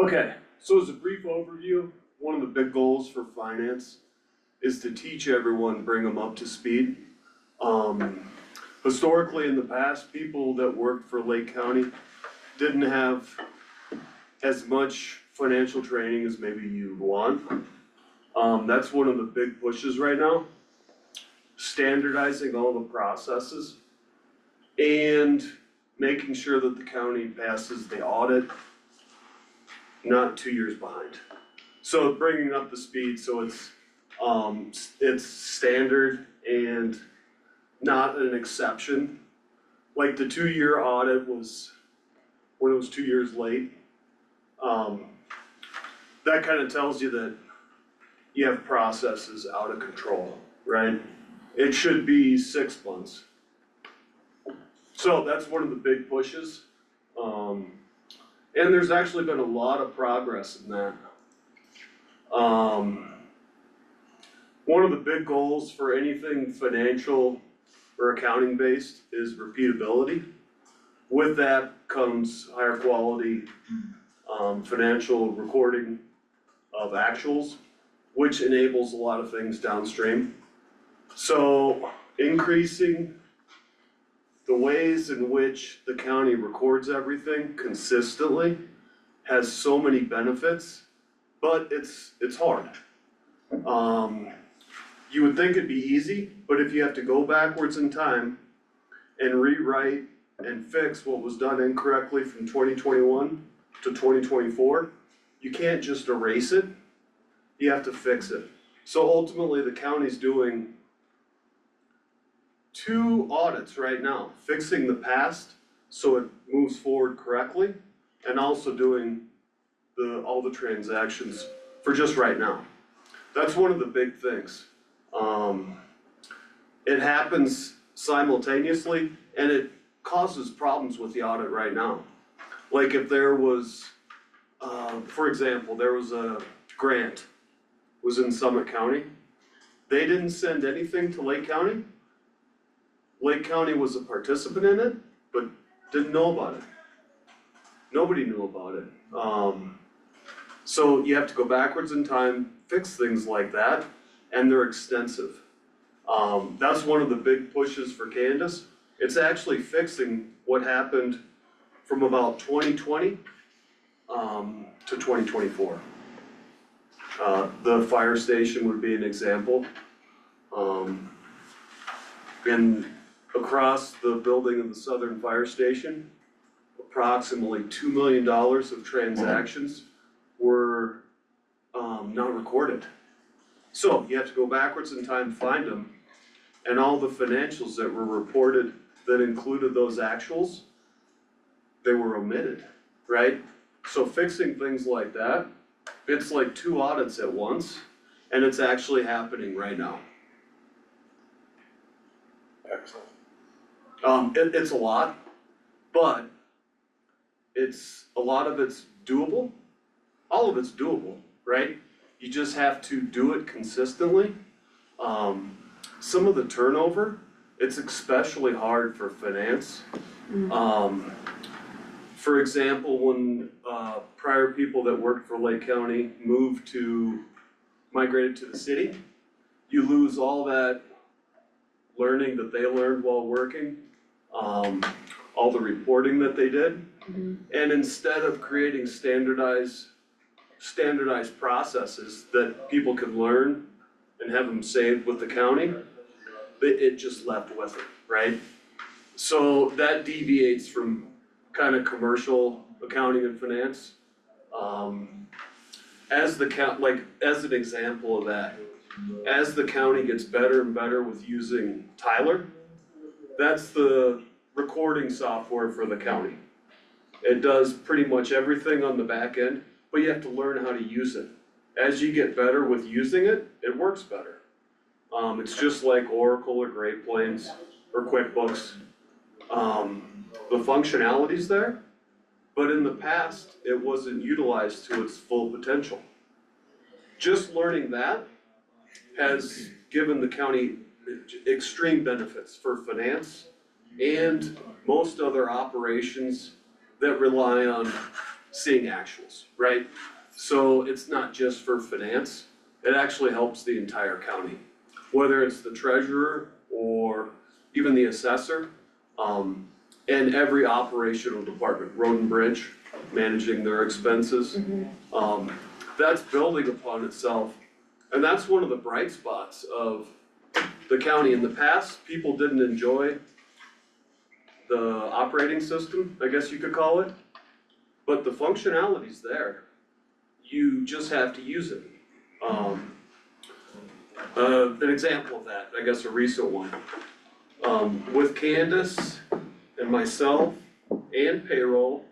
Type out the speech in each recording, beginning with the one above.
Okay, so as a brief overview, one of the big goals for finance is to teach everyone, bring them up to speed. Um, Historically, in the past, people that worked for Lake County didn't have as much financial training as maybe you want. That's one of the big pushes right now. Standardizing all the processes and making sure that the county passes the audit not 2 years behind. So bringing up the speed, so it's standard and not an exception. Like the 2 year audit was, when it was 2 years late, that kind of tells you that you have processes out of control, right? It should be 6 months. So that's one of the big pushes. And there's actually been a lot of progress in that. One of the big goals for anything financial or accounting based is repeatability. With that comes higher quality, financial recording of actuals, which enables a lot of things downstream. So increasing the ways in which the county records everything consistently has so many benefits, but it's hard. You would think it'd be easy, but if you have to go backwards in time and rewrite and fix what was done incorrectly from 2021 to 2024, you can't just erase it, you have to fix it. So ultimately, the county's doing 2 audits right now, fixing the past so it moves forward correctly, and also doing all the transactions for just right now. That's one of the big things. It happens simultaneously and it causes problems with the audit right now. Like if there was, for example, there was a grant, was in Summit County. They didn't send anything to Lake County. Lake County was a participant in it, but didn't know about it. Nobody knew about it. So you have to go backwards in time, fix things like that, and they're extensive. That's one of the big pushes for Candace. It's actually fixing what happened from about 2020 to 2024. The fire station would be an example. And across the building of the Southern Fire Station, approximately $2 million of transactions were not recorded. So you have to go backwards in time, find them, and all the financials that were reported that included those actuals, they were omitted, right? So fixing things like that, it's like 2 audits at once, and it's actually happening right now. Excellent. It's a lot, but a lot of it's doable. All of it's doable, right? You just have to do it consistently. Some of the turnover, it's especially hard for finance. For example, when prior people that worked for Lake County migrated to the city, you lose all that learning that they learned while working, all the reporting that they did. And instead of creating standardized processes that people could learn and have them saved with the county, it just left with it, right? So that deviates from kind of commercial accounting and finance. As an example of that, as the county gets better and better with using Tyler, that's the recording software for the county. It does pretty much everything on the back end, but you have to learn how to use it. As you get better with using it, it works better. It's just like Oracle or Great Plains or QuickBooks. The functionality's there, but in the past, it wasn't utilized to its full potential. Just learning that has given the county extreme benefits for finance and most other operations that rely on seeing actuals, right? So it's not just for finance, it actually helps the entire county. Whether it's the treasurer or even the assessor, and every operational department, road and bridge, managing their expenses. That's building upon itself, and that's one of the bright spots of the county. In the past, people didn't enjoy the operating system, I guess you could call it, but the functionality's there. You just have to use it. An example of that, I guess a recent one, with Candace and myself and payroll,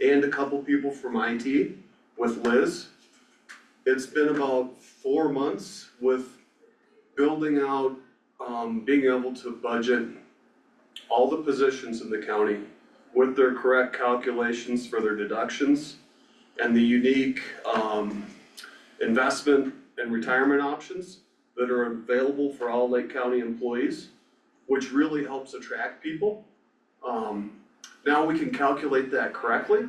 and a couple people from IT with Liz. It's been about 4 months with building out, being able to budget all the positions in the county with their correct calculations for their deductions and the unique, investment and retirement options that are available for all Lake County employees, which really helps attract people. Now we can calculate that correctly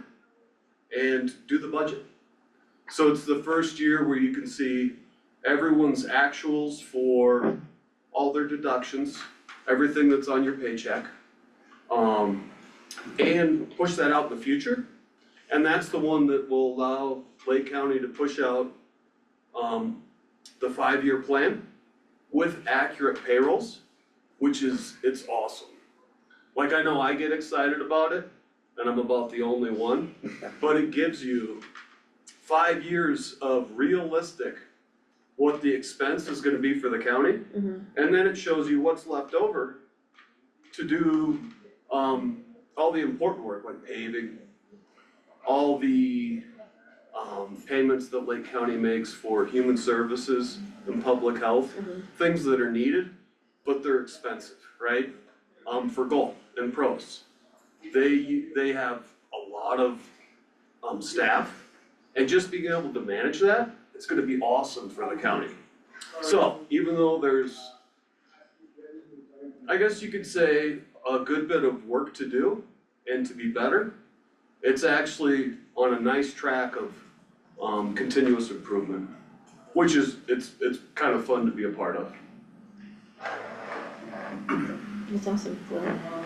and do the budget. So it's the first year where you can see everyone's actuals for all their deductions, everything that's on your paycheck. And push that out in the future. And that's the one that will allow Lake County to push out, the 5-year plan with accurate payrolls, which is, it's awesome. Like, I know I get excited about it, and I'm about the only one, but it gives you 5 years of realistic what the expense is gonna be for the county. And then it shows you what's left over to do, all the important work like paving, all the, payments that Lake County makes for human services and public health, things that are needed, but they're expensive, right? For goal and pros. They have a lot of, staff, and just being able to manage that, it's gonna be awesome for the county. So, even though there's, I guess you could say, a good bit of work to do and to be better, it's actually on a nice track of, continuous improvement, which is, it's kind of fun to be a part of. That's awesome, well,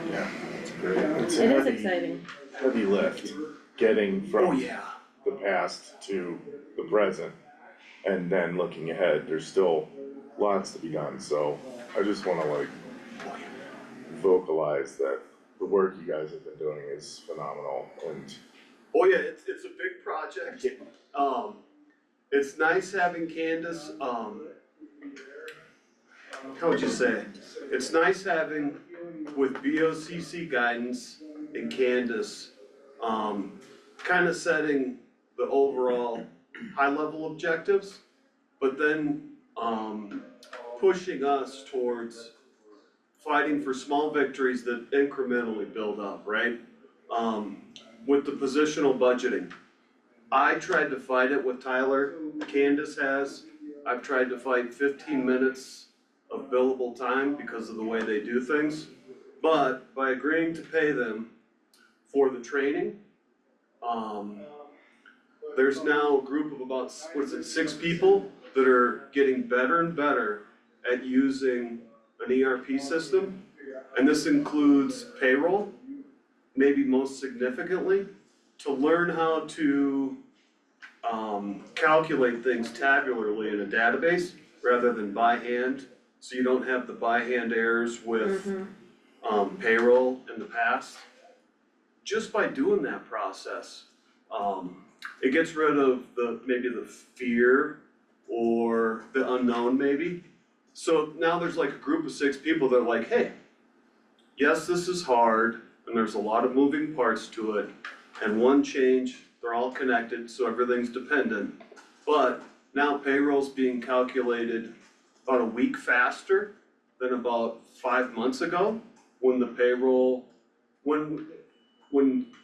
Yeah, it's great. It's it a is heavy, exciting, heavy lift, getting Oh, from yeah. the past to the present. And then looking ahead, there's still lots to be done, so I just wanna vocalize that the work you guys have been doing is phenomenal and Oh yeah, it's a big project. It's nice having Candace, how would you say? It's nice having with BOCC guidance and Candace, kind of setting the overall high level objectives, but then, pushing us towards fighting for small victories that incrementally build up, right? With the positional budgeting, I tried to fight it with Tyler, Candace has. I've tried to fight 15 minutes of billable time because of the way they do things. But by agreeing to pay them for the training, there's now a group of about, 6 people that are getting better and better at using an ERP system. And this includes payroll, maybe most significantly, to learn how to, calculate things tabularly in a database rather than by hand. So you don't have the by hand errors with, payroll in the past. Just by doing that process, it gets rid of maybe the fear or the unknown maybe. So now there's like a group of 6 people that are like, hey, yes, this is hard, and there's a lot of moving parts to it, and one change, they're all connected, so everything's dependent. But now payroll's being calculated about a week faster than about 5 months ago, when the payroll, when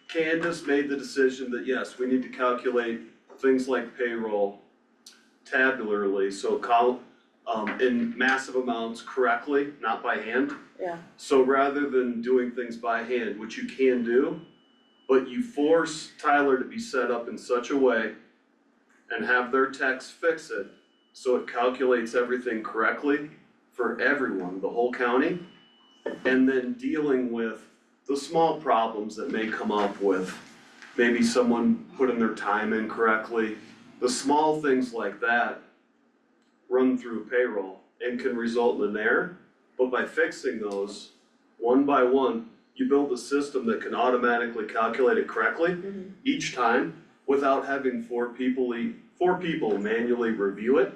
Candace made the decision that yes, we need to calculate things like payroll tabularly, so in massive amounts correctly, not by hand. yeah, So rather than doing things by hand, which you can do, but you force Tyler to be set up in such a way and have their techs fix it, so it calculates everything correctly for everyone, the whole county. And then dealing with the small problems that may come up with maybe someone putting their time in correctly. The small things like that run through payroll and can result in an error. But by fixing those one by one, you build a system that can automatically calculate it correctly each time without having four people manually review it.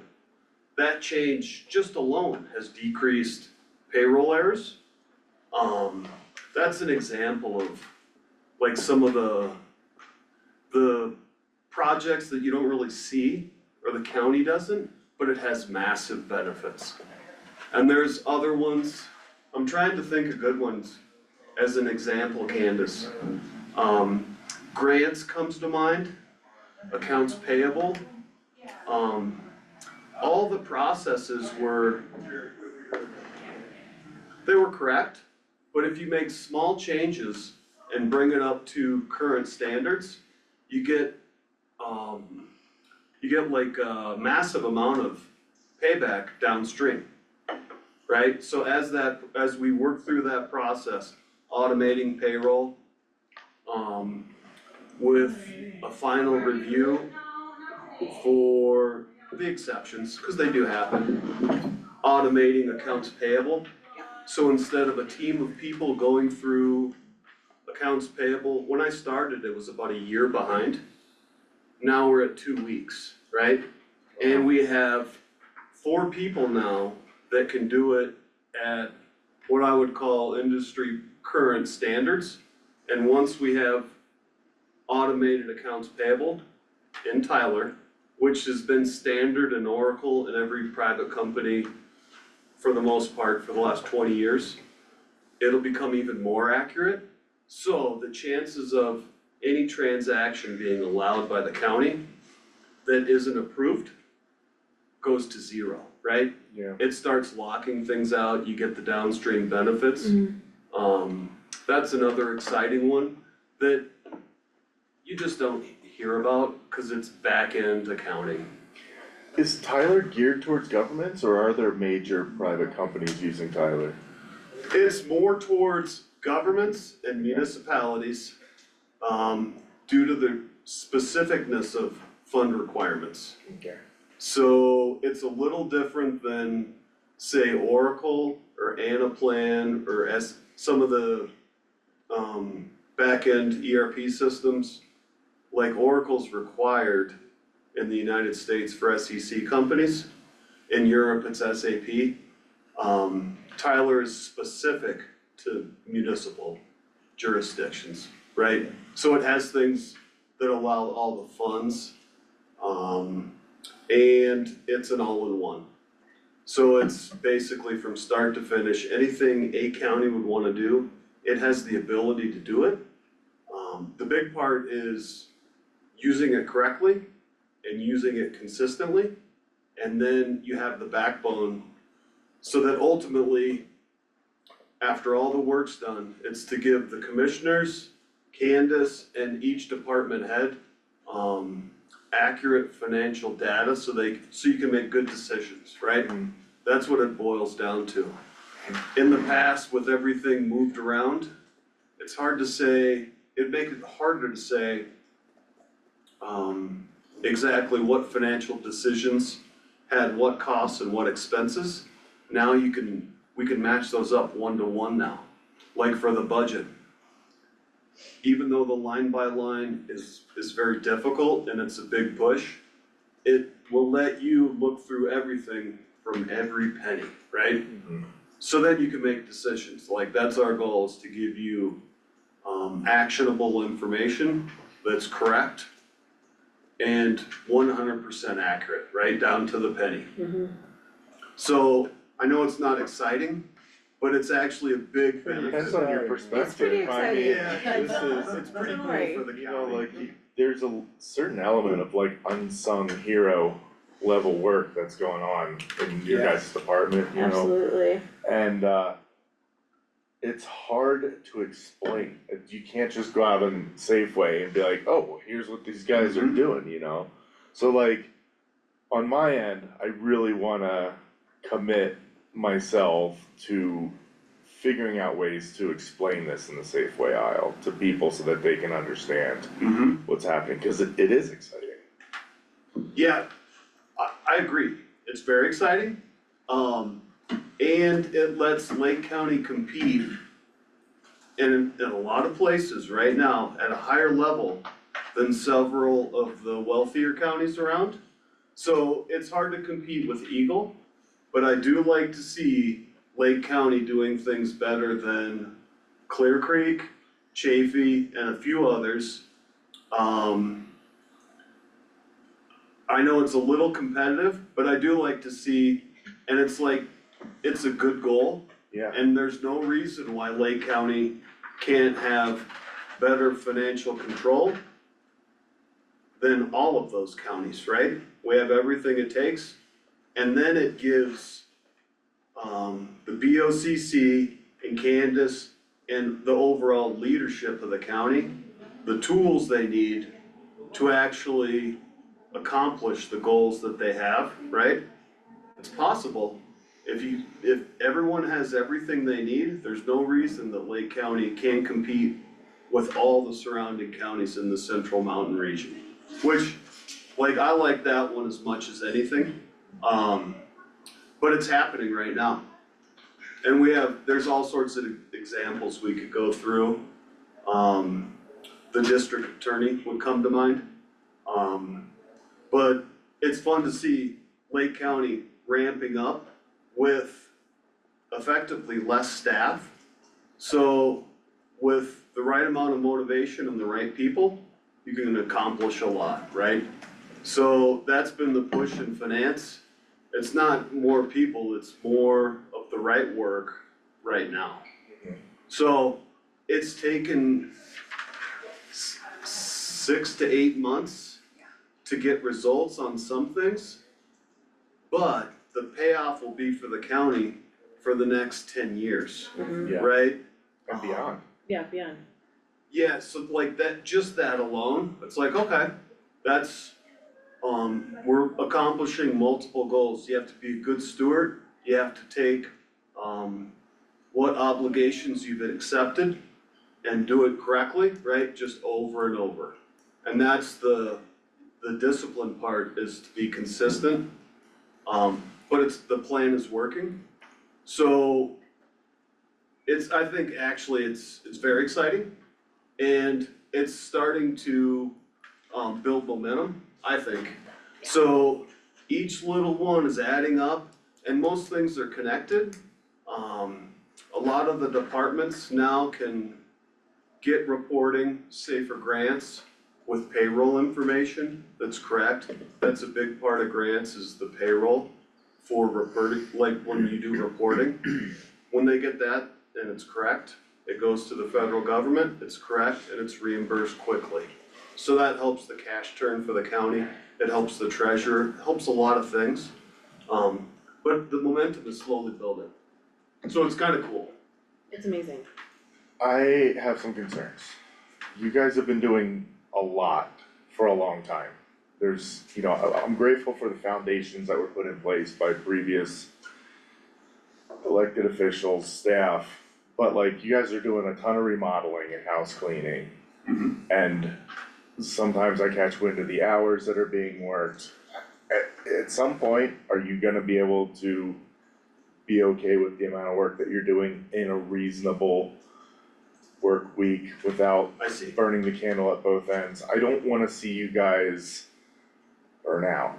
That change just alone has decreased payroll errors. That's an example of like some of the projects that you don't really see or the county doesn't, but it has massive benefits. And there's other ones, I'm trying to think of good ones as an example, Candace. Grants comes to mind, accounts payable. All the processes they were correct, but if you make small changes and bring it up to current standards, you get like a massive amount of payback downstream, right? So as we work through that process, automating payroll, with a final review for the exceptions, cause they do happen, automating accounts payable. So instead of a team of people going through accounts payable, when I started, it was about a year behind. Now we're at 2 weeks, right? And we have 4 people now that can do it at what I would call industry current standards. And once we have automated accounts payable in Tyler, which has been standard in Oracle and every private company for the most part for the last 20 years, it'll become even more accurate. So the chances of any transaction being allowed by the county that isn't approved goes to 0, right? Yeah. It starts locking things out, you get the downstream benefits. That's another exciting one that you just don't hear about, cause it's back-end accounting. Is Tyler geared towards governments or are there major private companies using Tyler? It's more towards governments and municipalities, due to the specificness of fund requirements. Okay. So it's a little different than, say, Oracle or Anaplan or some of the back-end ERP systems. Like Oracle's required in the United States for SEC companies. In Europe, it's SAP. Tyler is specific to municipal jurisdictions, right? So it has things that allow all the funds, and it's an all-in-one. So it's basically from start to finish, anything a county would wanna do, it has the ability to do it. The big part is using it correctly and using it consistently, and then you have the backbone so that ultimately, after all the work's done, it's to give the commissioners, Candace, and each department head, accurate financial data so you can make good decisions, right? That's what it boils down to. In the past, with everything moved around, it's hard to say, it'd make it harder to say exactly what financial decisions had what costs and what expenses. Now we can match those up 1-to-1 now, like for the budget. Even though the line by line is very difficult and it's a big push, it will let you look through everything from every penny, right? So then you can make decisions, like that's our goal, is to give you actionable information that's correct and 100% accurate, right down to the penny. So I know it's not exciting, but it's actually a big benefit. Depends on your perspective. It's pretty exciting. Yeah, it's pretty cool Right. for the You know, county. like, there's a certain element of like unsung hero level work that's going on in your Yeah. guys' department, you know? Absolutely. And it's hard to explain. You can't just go out on Safeway and be like, oh, well, here's what these guys are Mhm. doing, you know? So like, on my end, I really wanna commit myself to figuring out ways to explain this in the Safeway aisle to people so that they can understand Mm-hmm. what's happening, cause it is exciting. Yeah, I agree, it's very exciting, and it lets Lake County compete in a lot of places right now at a higher level than several of the wealthier counties around. So it's hard to compete with Eagle, but I do like to see Lake County doing things better than Clear Creek, Chaffey, and a few others. I know it's a little competitive, but I do like to see, and it's like, it's a good goal, Yeah, and there's no reason why Lake County can't have better financial control than all of those counties, right? We have everything it takes, and then it gives the BOCC and Candace and the overall leadership of the county the tools they need to actually accomplish the goals that they have, right? It's possible. If everyone has everything they need, there's no reason that Lake County can't compete with all the surrounding counties in the Central Mountain region. Which, like, I like that one as much as anything, but it's happening right now. And there's all sorts of examples we could go through. The district attorney would come to mind. But it's fun to see Lake County ramping up with effectively less staff. So with the right amount of motivation and the right people, you can accomplish a lot, right? So that's been the push in finance. It's not more people, it's more of the right work right now. Mhm. So it's taken 6 to 8 months to get results on some things. But the payoff will be for the county for the next 10 years, yeah, right? and beyond. Yeah, beyond. Yeah, so like that, just that alone, it's like, okay, that's, we're accomplishing multiple goals. You have to be a good steward, you have to take, what obligations you've accepted and do it correctly, right, just over and over. And that's the discipline part, is to be consistent. But the plan is working. So I think actually it's very exciting. And it's starting to, build momentum, I think. So each little one is adding up, and most things are connected. A lot of the departments now can get reporting, say for grants, with payroll information that's correct. That's a big part of grants, is the payroll for reporting, like when you do reporting. When they get that and it's correct, it goes to the federal government, it's correct, and it's reimbursed quickly. So that helps the cash turn for the county, it helps the treasurer, it helps a lot of things. But the momentum is slowly building. So it's kinda cool. It's amazing. I have some concerns. You guys have been doing a lot for a long time. There's, I'm grateful for the foundations that were put in place by previous elected officials, staff, but like, you guys are doing a ton of remodeling and house cleaning. Mhm. And sometimes I catch wind of the hours that are being worked. At some point, are you gonna be able to be okay with the amount of work that you're doing in a reasonable work week without I see. burning the candle at both ends? I don't wanna see you guys burn out.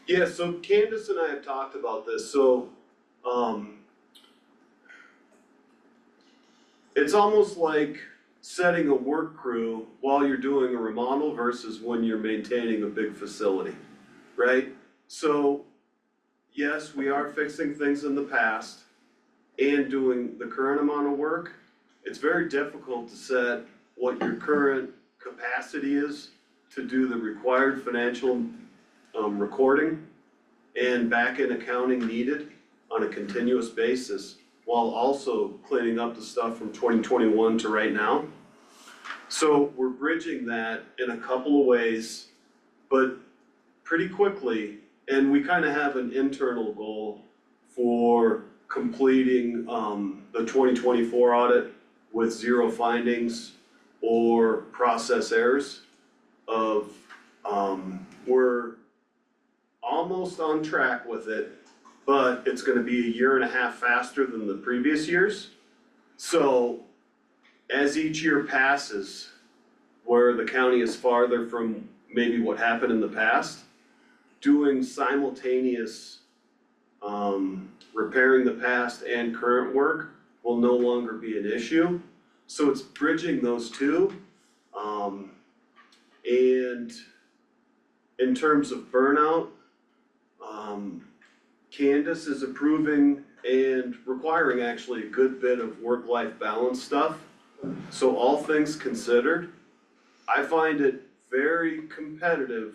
Yeah, so Candace and I have talked about this, so, it's almost like setting a work crew while you're doing a remodel versus when you're maintaining a big facility, right? So, yes, we are fixing things in the past and doing the current amount of work. It's very difficult to set what your current capacity is to do the required financial, recording and back-end accounting needed on a continuous basis while also cleaning up the stuff from 2021 to right now. So we're bridging that in a couple of ways, but pretty quickly, and we kind of have an internal goal for completing the 2024 audit with 0 findings or process errors of, we're almost on track with it, but it's gonna be a year and a half faster than the previous years. So as each year passes, where the county is farther from maybe what happened in the past, doing simultaneous repairing the past and current work will no longer be an issue. So it's bridging those two. And in terms of burnout, Candace is approving and requiring actually a good bit of work-life balance stuff. So all things considered, I find it very competitive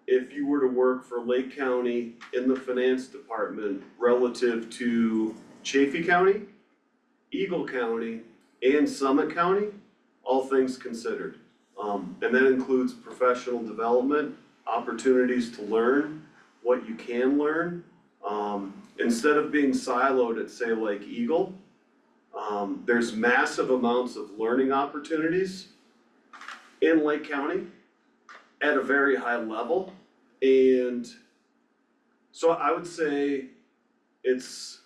if you were to work for Lake County in the finance department relative to Chaffey County, Eagle County, and Summit County, all things considered. And that includes professional development, opportunities to learn what you can learn. Instead of being siloed at, say, like Eagle, there's massive amounts of learning opportunities in Lake County at a very high level. And so I would say it's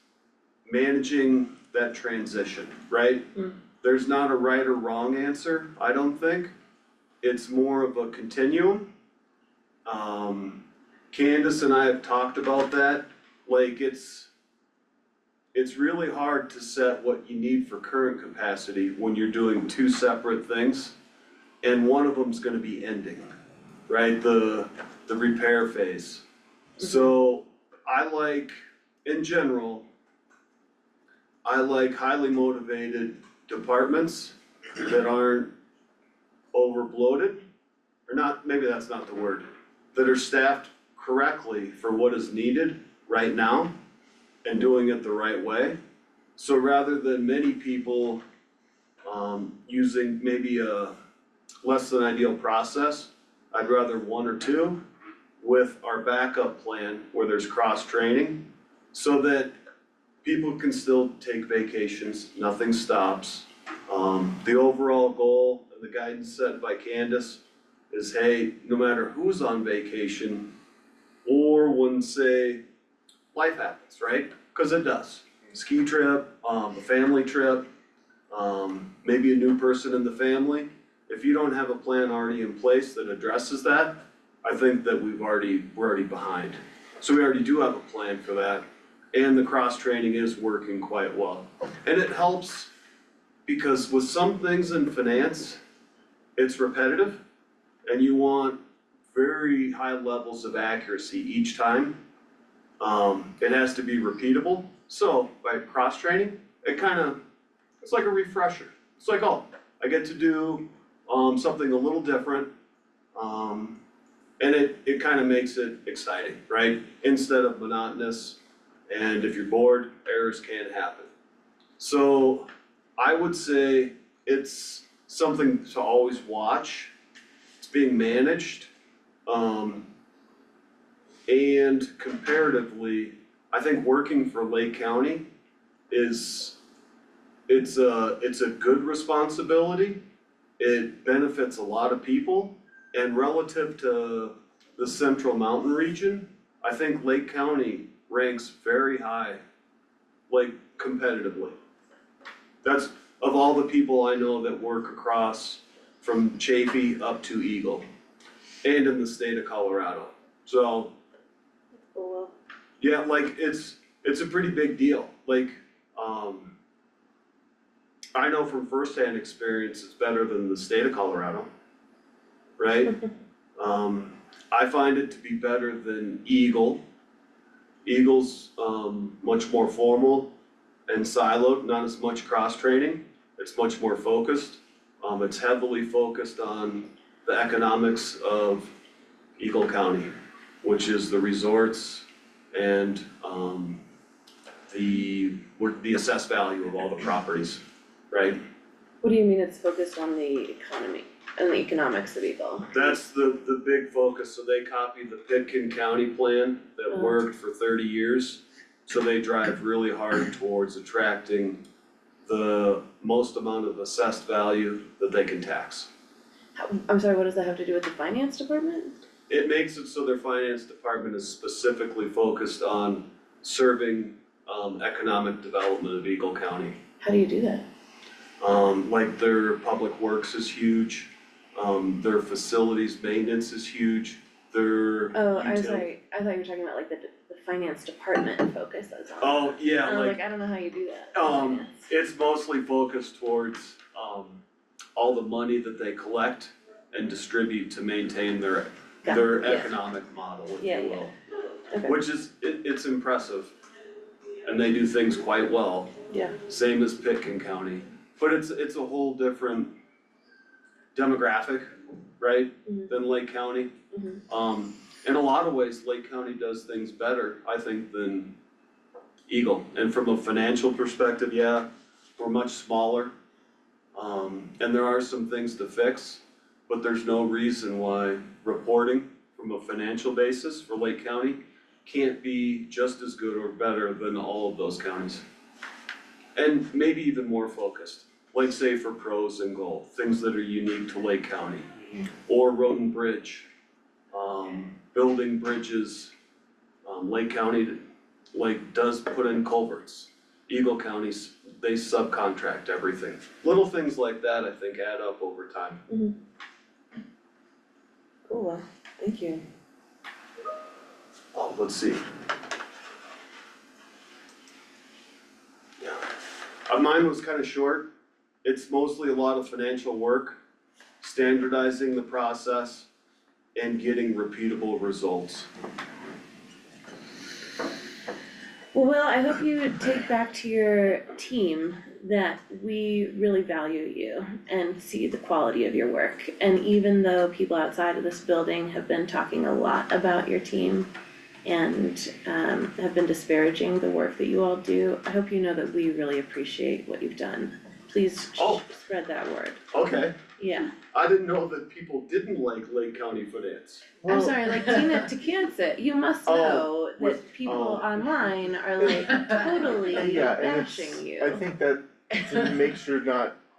managing that transition, right? There's not a right or wrong answer, I don't think. It's more of a continuum. Candace and I have talked about that, like it's really hard to set what you need for current capacity when you're doing 2 separate things. And one of them's gonna be ending, right? The repair phase. So I like, in general, I like highly motivated departments that aren't over bloated, or not, maybe that's not the word, that are staffed correctly for what is needed right now and doing it the right way. So rather than many people using maybe a less than ideal process, I'd rather 1 or 2 with our backup plan where there's cross training so that people can still take vacations, nothing stops. The overall goal and the guidance set by Candace is, hey, no matter who's on vacation or when, say, life happens, right? Cause it does. Ski trip, a family trip, maybe a new person in the family. If you don't have a plan already in place that addresses that, I think that we're already behind. So we already do have a plan for that, and the cross-training is working quite well. And it helps because with some things in finance, it's repetitive, and you want very high levels of accuracy each time. It has to be repeatable, so by cross-training, it's like a refresher. It's like, oh, I get to do something a little different, and it kind of makes it exciting, right? Instead of monotonous, and if you're bored, errors can happen. So I would say it's something to always watch. It's being managed, and comparatively, I think working for Lake County it's a good responsibility. It benefits a lot of people, and relative to the Central Mountain region, I think Lake County ranks very high, like competitively. That's of all the people I know that work across from Chaffey up to Eagle and in the state of Colorado. So, Oh, well. yeah, like it's a pretty big deal, like, I know from firsthand experience, it's better than the state of Colorado, right? I find it to be better than Eagle. Eagle's, much more formal and siloed, not as much cross-training, it's much more focused. It's heavily focused on the economics of Eagle County, which is the resorts and the assessed value of all the properties, right? What do you mean it's focused on the economy and the economics of Eagle? That's the big focus, so they copied the Pitkin County plan that Oh. worked for 30 years. So they drive really hard towards attracting the most amount of assessed value that they can tax. I'm sorry, what does that have to do with the finance department? It makes it so their finance department is specifically focused on serving economic development of Eagle County. How do you do that? Like their public works is huge, their facilities maintenance is huge, their Oh, I'm util- sorry, I thought you were talking about like the finance department focus that's on. Oh, yeah, I was like, like, I don't know how you do that. Um, it's mostly focused towards, all the money that they collect and distribute to maintain their Yeah. economic model, if Yeah, you yeah. will. Okay, Which is, it's impressive. And they do things quite well, yeah, same as Pitkin County, but it's a whole different demographic, right, Mhm. than Lake County. Mhm. In a lot of ways, Lake County does things better, I think, than Eagle. And from a financial perspective, yeah, we're much smaller. And there are some things to fix, but there's no reason why reporting from a financial basis for Lake County can't be just as good or better than all of those counties. And maybe even more focused, like say for pros and gold, things that are unique to Lake County. Or Road and Bridge, building bridges, Lake County, like, does put in culverts. Eagle County's, they subcontract everything. Little things like that, I think, add up over time. cool, well, thank you. Oh, let's see. Yeah. Mine was kind of short. It's mostly a lot of financial work, standardizing the process, and getting repeatable results. Well, Will, I hope you take back to your team that we really value you and see the quality of your work. And even though people outside of this building have been talking a lot about your team and have been disparaging the work that you all do, I hope you know that we really appreciate what you've done. Please Oh. spread that word. Okay, Yeah, I didn't know that people didn't like Lake County finance. I'm sorry, like Tina Tekansett, you must Oh, know that with- people oh. online are like totally Yeah, and bashing you. I think that to make sure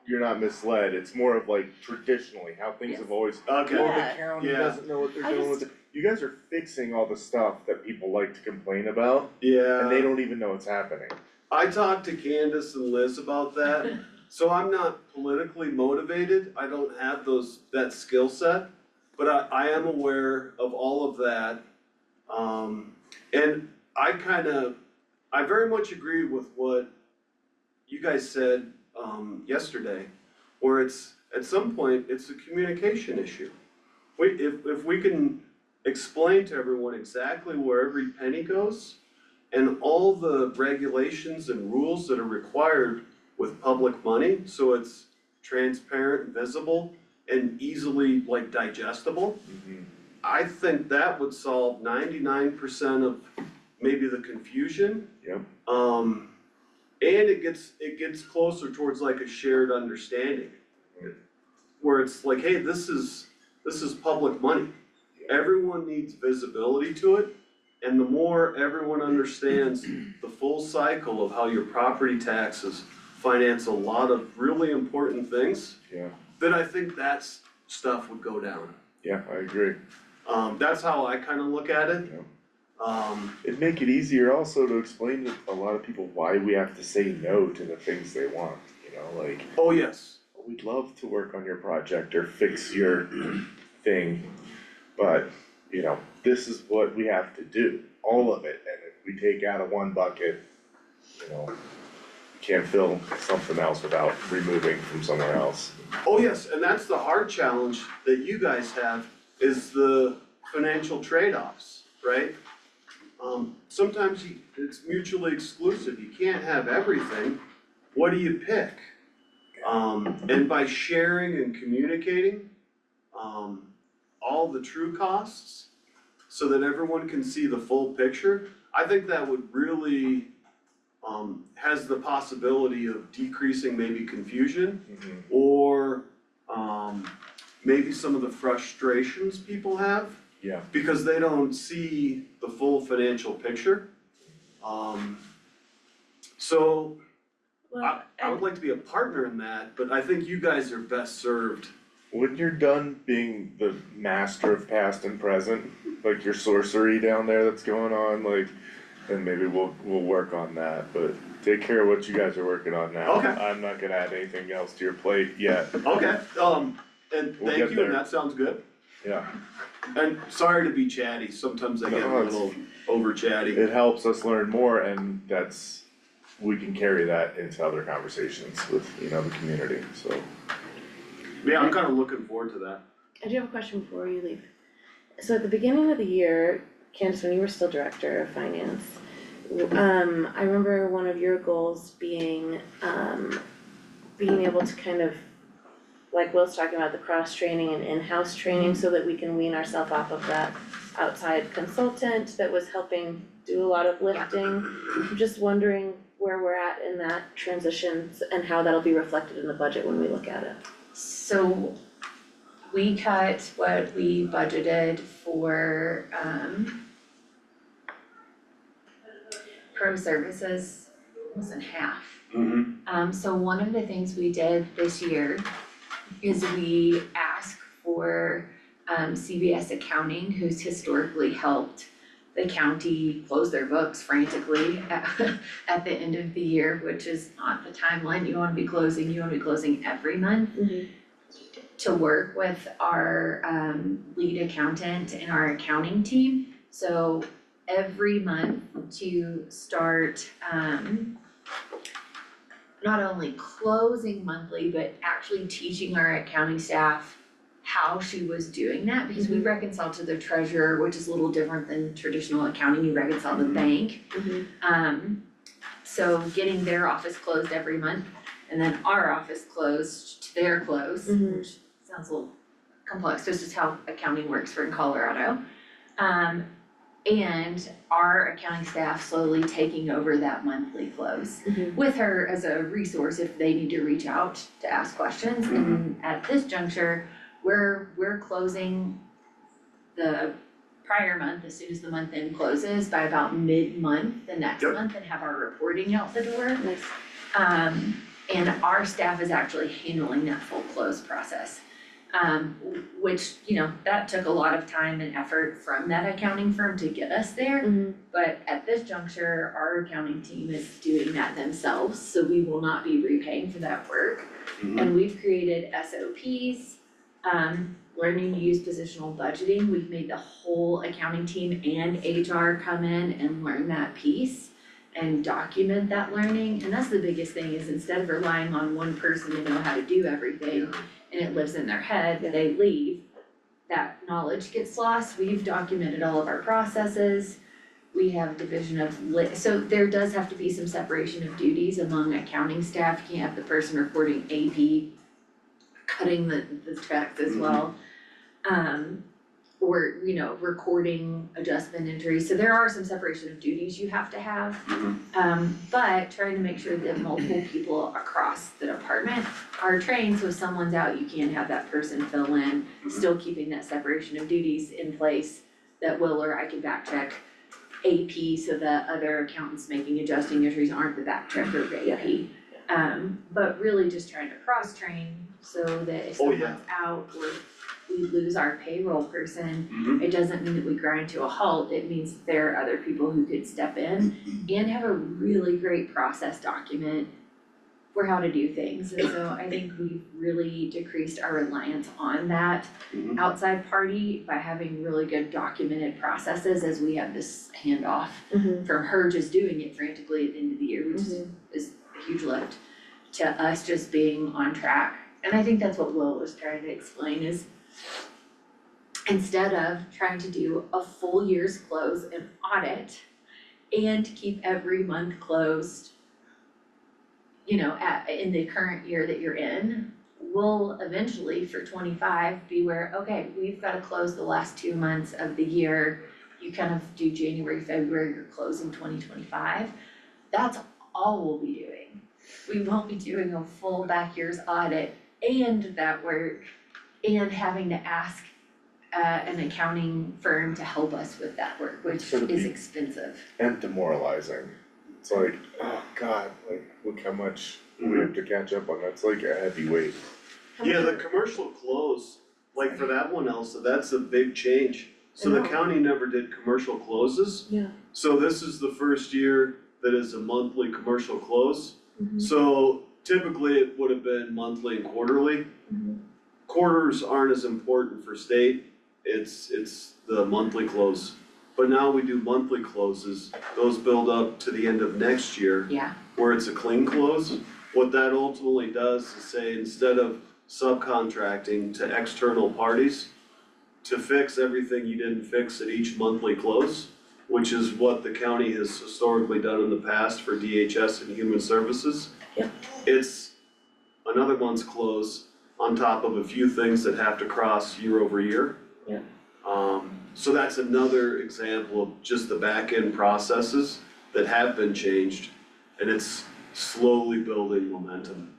you're not misled, it's more of like traditionally how things have always, Okay. well, Yeah. the county Yeah. doesn't know what they're I doing with it. You guys are fixing all the stuff that people like to complain about, Yeah. and they don't even know it's happening. I talked to Candace and Liz about that, so I'm not politically motivated, I don't have that skill set. But I am aware of all of that, and I very much agree with what you guys said, yesterday, where it's, at some point, it's a communication issue. If we can explain to everyone exactly where every penny goes, and all the regulations and rules that are required with public money, so it's transparent, visible, and easily like digestible, I think that would solve 99% of maybe the confusion. Yep. And it gets closer towards like a shared understanding. Where it's like, hey, this is public money. Everyone needs visibility to it. And the more everyone understands the full cycle of how your property taxes finance a lot of really important things, Yeah, then I think that's stuff would go down. yeah, I agree. That's how I kinda look at it. Yeah. It'd make it easier also to explain to a lot of people why we have to say no to the things they want, you know, like, Oh, yes, we'd love to work on your project or fix your thing, but, you know, this is what we have to do, all of it, and if we take out of one bucket, you know, we can't fill something else without removing from somewhere else. oh, yes, and that's the hard challenge that you guys have, is the financial trade-offs, right? Sometimes it's mutually exclusive, you can't have everything, what do you pick? And by sharing and communicating, all the true costs, so that everyone can see the full picture, I think that would really, has the possibility of decreasing maybe confusion Mhm. or, maybe some of the frustrations people have Yeah, because they don't see the full financial picture. So Well, I would like to be a partner in that, but I think you guys are best served. when you're done being the master of past and present, like your sorcery down there that's going on, like, then maybe we'll work on that, but take care of what you guys are working on now. Okay. I'm not gonna add anything else to your plate yet, Okay, and We'll thank get you, there. and that sounds good. yeah. And sorry to be chatty, sometimes I get a No, it's- little over chatty. It helps us learn more and we can carry that into other conversations with, the community, so. Yeah, I'm kinda looking forward to that. I do have a question before you leave. So at the beginning of the year, Candace, when you were still director of finance, I remember one of your goals being, being able to kind of, like Will's talking about, the cross-training and in-house training so that we can wean ourselves off of that outside consultant that was helping do a lot of lifting. I'm just wondering where we're at in that transition and how that'll be reflected in the budget when we look at it. So we cut what we budgeted for pro services was in half. So one of the things we did this year is we asked for CBS Accounting, who's historically helped the county close their books frantically at the end of the year, which is not the timeline you wanna be closing, you wanna be closing every month. To work with our lead accountant and our accounting team. So every month to start not only closing monthly, but actually teaching our accounting staff how she was doing that, because we reconcile to the treasurer, which is a little different than traditional accounting, you reconcile the bank. So getting their office closed every month and then our office closed to their close, which sounds a little complex, this is how accounting works for in Colorado. And our accounting staff slowly taking over that monthly close with her as a resource if they need to reach out to ask questions. And at this juncture, we're closing the prior month as soon as the month end closes by about mid-month the next Yep. month and have our reporting out the door. Nice. And our staff is actually handling that full close process. Which, that took a lot of time and effort from that accounting firm to get us there. But at this juncture, our accounting team is doing that themselves, so we will not be repaying for that work. And we've created SOPs, learning to use positional budgeting. We've made the whole accounting team and HR come in and learn that piece and document that learning. And that's the biggest thing, is instead of relying on one person to know how to do everything and it lives in their head, they leave, that knowledge gets lost. We've documented all of our processes. We have division of so there does have to be some separation of duties among accounting staff. You can't have the person reporting AP cutting the checks as well. Or, recording adjustment entries, so there are some separation of duties you have to have. But trying to make sure that multiple people across the department are trained, so if someone's out, you can't have that person fill in, still keeping that separation of duties in place, that Will or I can back check AP, so that other accountants making adjusting entries aren't the back checker of AP. But really just trying to cross-train so that if Oh, yeah. someone's out or we lose our payroll person, it doesn't mean that we grind to a halt, it means that there are other people who could step in and have a really great process document for how to do things. And so I think we've really decreased our reliance on that outside party by having really good documented processes as we have this handoff from her just doing it frantically at the end of the year, which is a huge lift, to us just being on track. And I think that's what Will was trying to explain, is instead of trying to do a full year's close and audit and keep every month closed, in the current year that you're in, we'll eventually for 25 be where, okay, we've gotta close the last 2 months of the year. You kind of do January, February, you're closing 2025. That's all we'll be doing. We won't be doing a full back year's audit and that work and having to ask an accounting firm to help us with that work, which Sort of is be- expensive. And demoralizing. It's like, oh god, like, look how much we have to catch up on, that's like a heavy weight. How Yeah, the much commercial close, like for that one, Elsa, that's a big change. So the I know. county never did commercial closes, Yeah. so this is the first year that is a monthly commercial close. Mhm. So typically it would have been monthly and quarterly. Mhm. Quarters aren't as important for state, it's the monthly close. But now we do monthly closes, those build up to the end of next year, Yeah, where it's a clean close. What that ultimately does is say, instead of subcontracting to external parties to fix everything you didn't fix at each monthly close, which is what the county has historically done in the past for DHS and Human Services. Yep. It's another month's close on top of a few things that have to cross year over year. Yep. So that's another example of just the back end processes that have been changed, and it's slowly building momentum.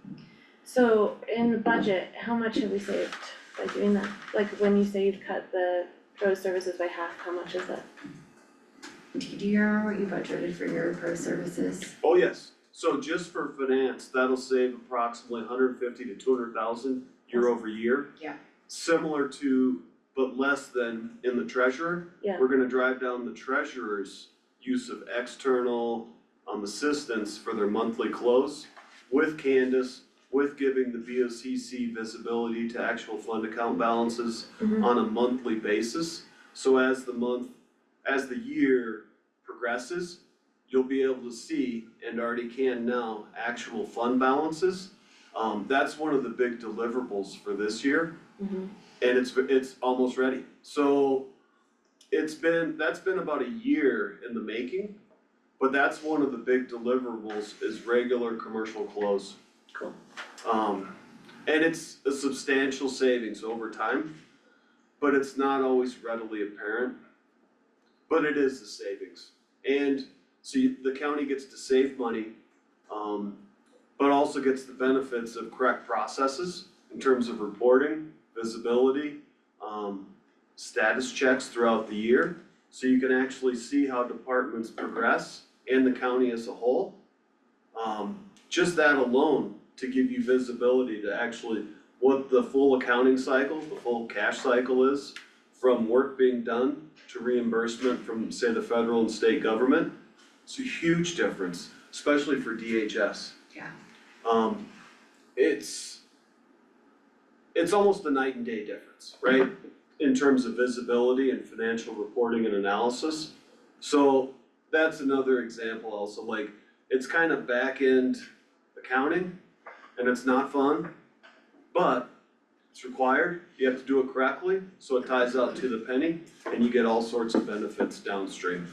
So in the budget, how much have we saved by doing that? Like when you say you've cut the pro services by half, how much is that? do you remember what you budgeted for your pro services? Oh, yes, so just for finance, that'll save approximately 150 to 200,000 year over year. Yeah. Similar to, but less than in the treasurer. Yeah. We're gonna drive down the treasurer's use of external assistance for their monthly close with Candace, with giving the BOCC visibility to actual fund account balances Mhm. on a monthly basis. So as the year progresses, you'll be able to see, and already can now, actual fund balances. That's one of the big deliverables for this year, Mhm. and it's almost ready. So that's been about a year in the making, but that's one of the big deliverables is regular commercial close. Cool. And it's a substantial savings over time, but it's not always readily apparent. But it is a savings, and so the county gets to save money, but also gets the benefits of correct processes in terms of reporting, visibility, status checks throughout the year. So you can actually see how departments progress and the county as a whole. Just that alone to give you visibility to actually what the full accounting cycle, the full cash cycle is, from work being done to reimbursement from, say, the federal and state government. It's a huge difference, especially for DHS. Yeah. It's almost a night and day difference, right? In terms of visibility and financial reporting and analysis. So that's another example also, like, it's kind of back end accounting and it's not fun, but it's required, you have to do it correctly, so it ties out to the penny and you get all sorts of benefits downstream.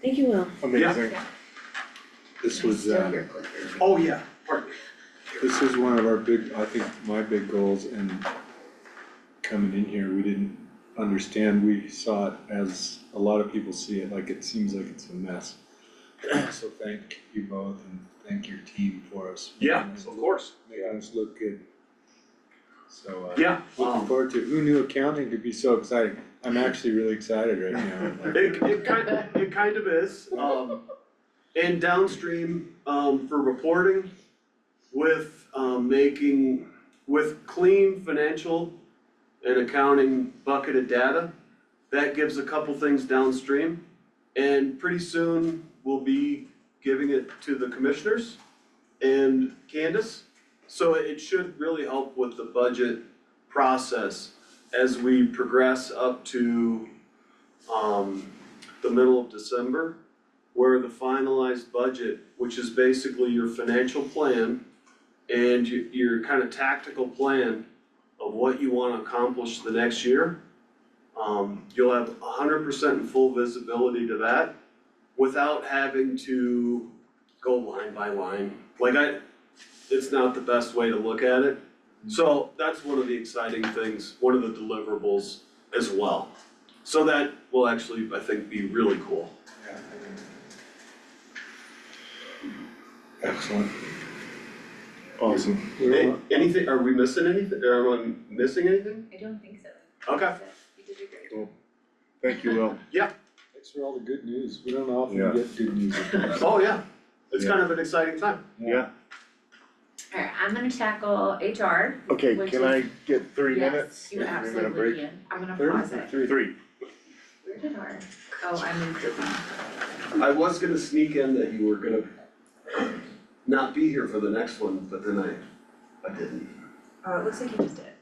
Thank you, Will. Amazing. This was, Still your clicker. Oh, yeah, pardon me. this was one of our big, I think my big goals in coming in here, we didn't understand, we saw it as a lot of people see it, like it seems like it's a mess. So thank you both and thank your team for us. Yeah, of course. Making us look good. So, Yeah, looking forward to, who knew accounting could be so exciting? I'm actually really excited right now. it kind of is, and downstream, for reporting with, with clean financial and accounting bucketed data, that gives a couple things downstream. And pretty soon, we'll be giving it to the commissioners and Candace. So it should really help with the budget process as we progress up to, the middle of December, where the finalized budget, which is basically your financial plan and your kind of tactical plan of what you wanna accomplish the next year. You'll have 100% and full visibility to that without having to go line by line. It's not the best way to look at it. So that's one of the exciting things, one of the deliverables as well. So that will actually, I think, be really cool. Excellent. Awesome. Anything, are we missing anything, are we missing anything? I don't think so. Okay. You did a great job. Thank you, Will. Thanks for all the good news. We don't often Yeah. get good news. Oh, yeah, it's kind of an exciting time. Yeah, Alright, I'm gonna tackle HR. okay, Which can I get 3 minutes? Yes, you 3 minute absolutely break? can. I'm gonna Thirty pause or it. three? 3. Where did our, oh, I moved it. I was gonna sneak in that you were gonna not be here for the next one, but then I didn't. Oh, it looks like you just did.